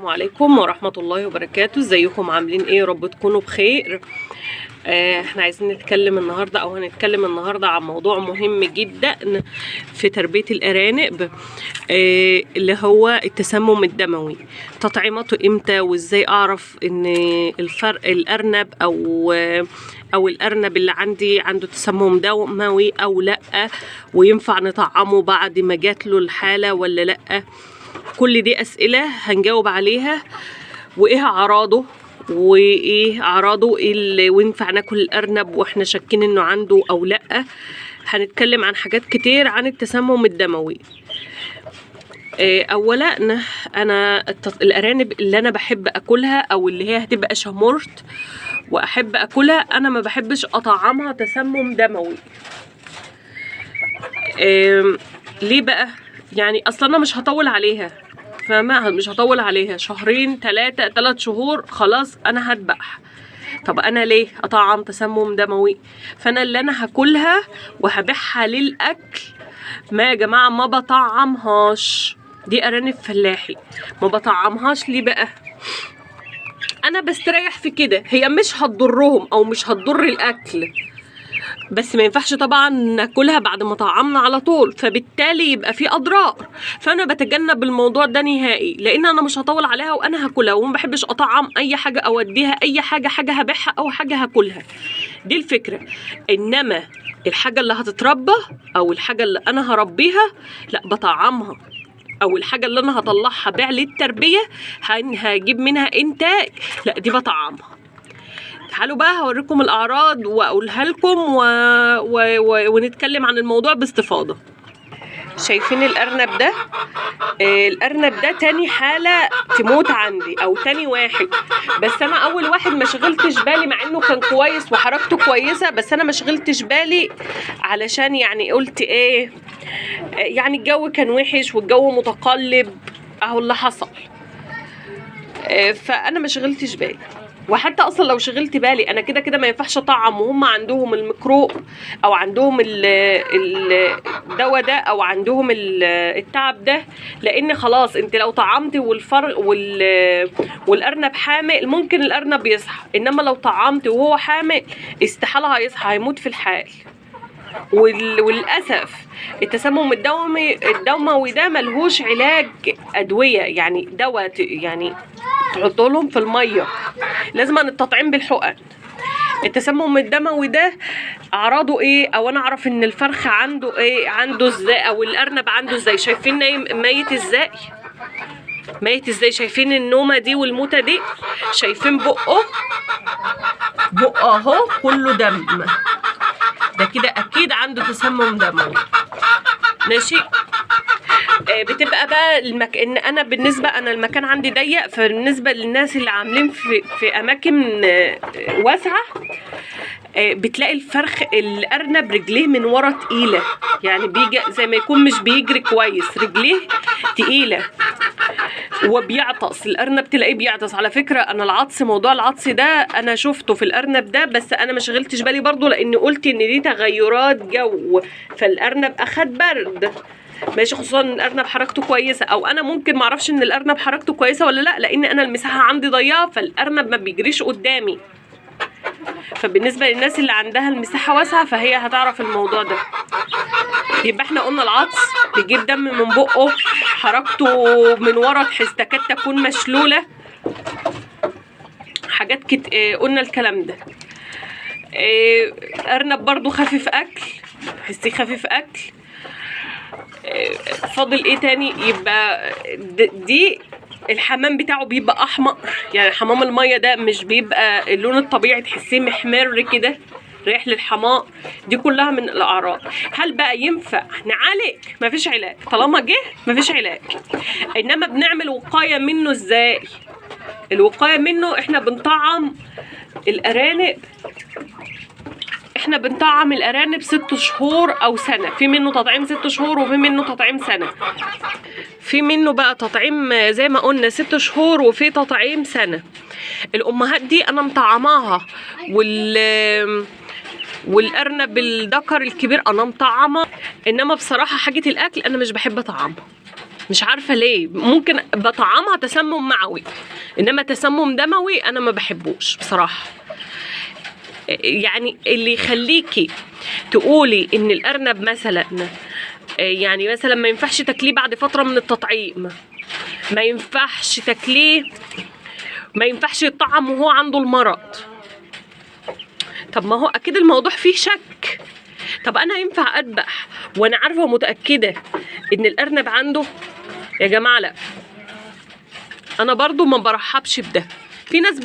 السلام عليكم ورحمة الله وبركاته. ازيكم عاملين ايه؟ رب تكونوا بخير. احنا عايزين نتكلم النهاردة او هنتكلم النهاردة عن موضوع مهم جدا في تربية الارانب، اللي هو التسمم الدموي. تطعيماته امتى وازاي اعرف ان الفرق الارنب او الارنب اللي عندي عنده تسمم دموي او لا، وينفع نطعمه بعد ما جات له الحالة ولا لا. كل دي اسئله هنجاوب عليها، وايه اعراضه وينفع ناكل الارنب واحنا شاكين انه عنده او لا. هنتكلم عن حاجات كتير عن التسمم الدموي. اولا انا الارانب اللي انا بحب اكلها او اللي هي هتبقى شمرت واحب اكلها، انا ما بحبش اطعمها تسمم دموي. ليه بقى؟ يعني اصلا انا مش هطول عليها، فاهمة؟ مش هطول عليها شهرين 3 شهور خلاص انا هذبح. طب انا ليه اطعم تسمم دموي؟ فانا اللي انا هاكلها وهبيعها للاكل، ما يا جماعه ما بطعمهاش. دي ارانب فلاحي ما بطعمهاش. ليه بقى؟ انا بستريح في كده، هي مش هتضرهم او مش هتضر الاكل، بس ما ينفعش طبعا ناكلها بعد ما طعمنا على طول، فبالتالي يبقى في اضرار. فانا بتجنب الموضوع ده نهائي، لان انا مش هطول عليها وانا هاكلها، وما بحبش اطعم اي حاجه اوديها اي حاجه هبيعها او حاجه هاكلها. دي الفكره. انما الحاجه اللي هتتربى او الحاجه اللي انا هربيها لا بطعمها، او الحاجه اللي انا هطلعها بيع للتربيه هجيب منها انتاج، لا دي بطعمها. تعالوا بقى هوريكم الاعراض واقولها لكم ونتكلم عن الموضوع باستفاضه. شايفين الارنب ده؟ الارنب ده تاني حاله تموت عندي او تاني واحد، بس انا اول واحد ما شغلتش بالي، مع انه كان كويس وحركته كويسه، بس انا ما شغلتش بالي علشان يعني قلت ايه، يعني الجو كان وحش والجو متقلب اهو اللي حصل. فانا ما شغلتش بالي، وحتى اصلا لو شغلت بالي انا كده ما ينفعش اطعم وهم عندهم الميكروب او عندهم الدواء ده او عندهم التعب ده، لان خلاص انت لو طعمت والارنب حامل ممكن الارنب يصحى، انما لو طعمت وهو حامل استحاله هيصحى، هيموت في الحال. وللاسف التسمم الدموي ده ملهوش علاج ادويه، يعني دواء يعني تحط لهم في الميه، لازم التطعيم بالحقن. التسمم الدموي ده اعراضه ايه، او انا اعرف ان الفرخ عنده ايه، عنده ازاي، او الارنب عنده ازاي. شايفين ميت ازاي؟ ميت ازاي؟ شايفين النومه دي والموته دي؟ شايفين بقه اهو كله دم، ده كده اكيد عنده تسمم دموي. ماشي. بتبقى بقى ان انا بالنسبه انا المكان عندي ضيق، فبالنسبه للناس اللي عاملين في اماكن واسعه، بتلاقي الارنب رجليه من ورا تقيله، يعني بيجي زي ما يكون مش بيجري كويس، رجليه تقيله وبيعطس. الارنب تلاقيه بيعطس. على فكره انا موضوع العطس ده انا شفته في الارنب ده، بس انا ما شغلتش بالي برضو، لان قلت ان دي تغيرات جو، فالارنب اخد برد. ماشي، خصوصا ان الارنب حركته كويسه، او انا ممكن معرفش ان الارنب حركته كويسه ولا لا، لان انا المساحه عندي ضيقه، فالارنب ما بيجريش قدامي. فبالنسبه للناس اللي عندها المساحه واسعه فهي هتعرف الموضوع ده. يبقى احنا قلنا العطس، بيجيب دم من بقه، حركته من ورا تكاد تكون مشلوله، حاجات قلنا الكلام ده. الارنب برضو خفيف اكل، حسيه خفيف اكل. فاضل ايه تاني؟ يبقى دي الحمام بتاعه بيبقى احمر، يعني حمام الميه ده مش بيبقى اللون الطبيعي، تحسيه محمر كده، ريح للحمار. دي كلها من الاعراض. هل بقى ينفع نعالج؟ مفيش علاج طالما جه، مفيش علاج. انما بنعمل وقايه منه ازاي؟ الوقايه منه احنا بنطعم الارانب، 6 شهور او سنه. في منه تطعيم 6 شهور وفي منه تطعيم سنه. في منه بقى تطعيم زي ما قلنا 6 شهور وفي تطعيم سنه. الامهات دي انا مطعماها، والارنب الذكر الكبير انا مطعمه. انما بصراحه حاجه الاكل انا مش بحب اطعمها، مش عارفه ليه، ممكن بطعمها تسمم معوي، انما تسمم دموي انا ما بحبوش بصراحه. يعني اللي يخليكي تقولي ان الارنب مثلا يعني مثلا ما ينفعش تاكليه بعد فتره من التطعيم، ما ينفعش تاكليه، ما ينفعش يطعم وهو عنده المرض. طب ما هو اكيد الموضوع فيه شك. طب انا ينفع اذبح وانا عارفه ومتاكده ان الارنب عنده؟ يا جماعه لا، انا برضو ما برحبش بده. في ناس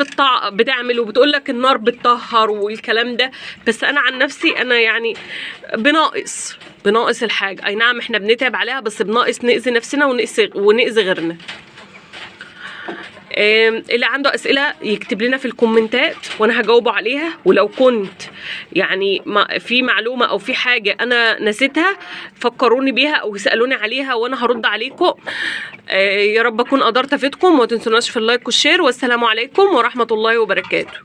بتعمل وبتقول لك النار بتطهر والكلام ده، بس انا عن نفسي انا يعني بناقص الحاجه. اي نعم احنا بنتعب عليها، بس بناقص نأذي نفسنا ونأذي غيرنا. اللي عنده اسئله يكتب لنا في الكومنتات وانا هجاوبه عليها، ولو كنت يعني في معلومه او في حاجه انا نسيتها فكروني بيها او يسالوني عليها وانا هرد عليكم. يا رب اكون قدرت افيدكم، وما تنسوناش في اللايك والشير، والسلام عليكم ورحمه الله وبركاته.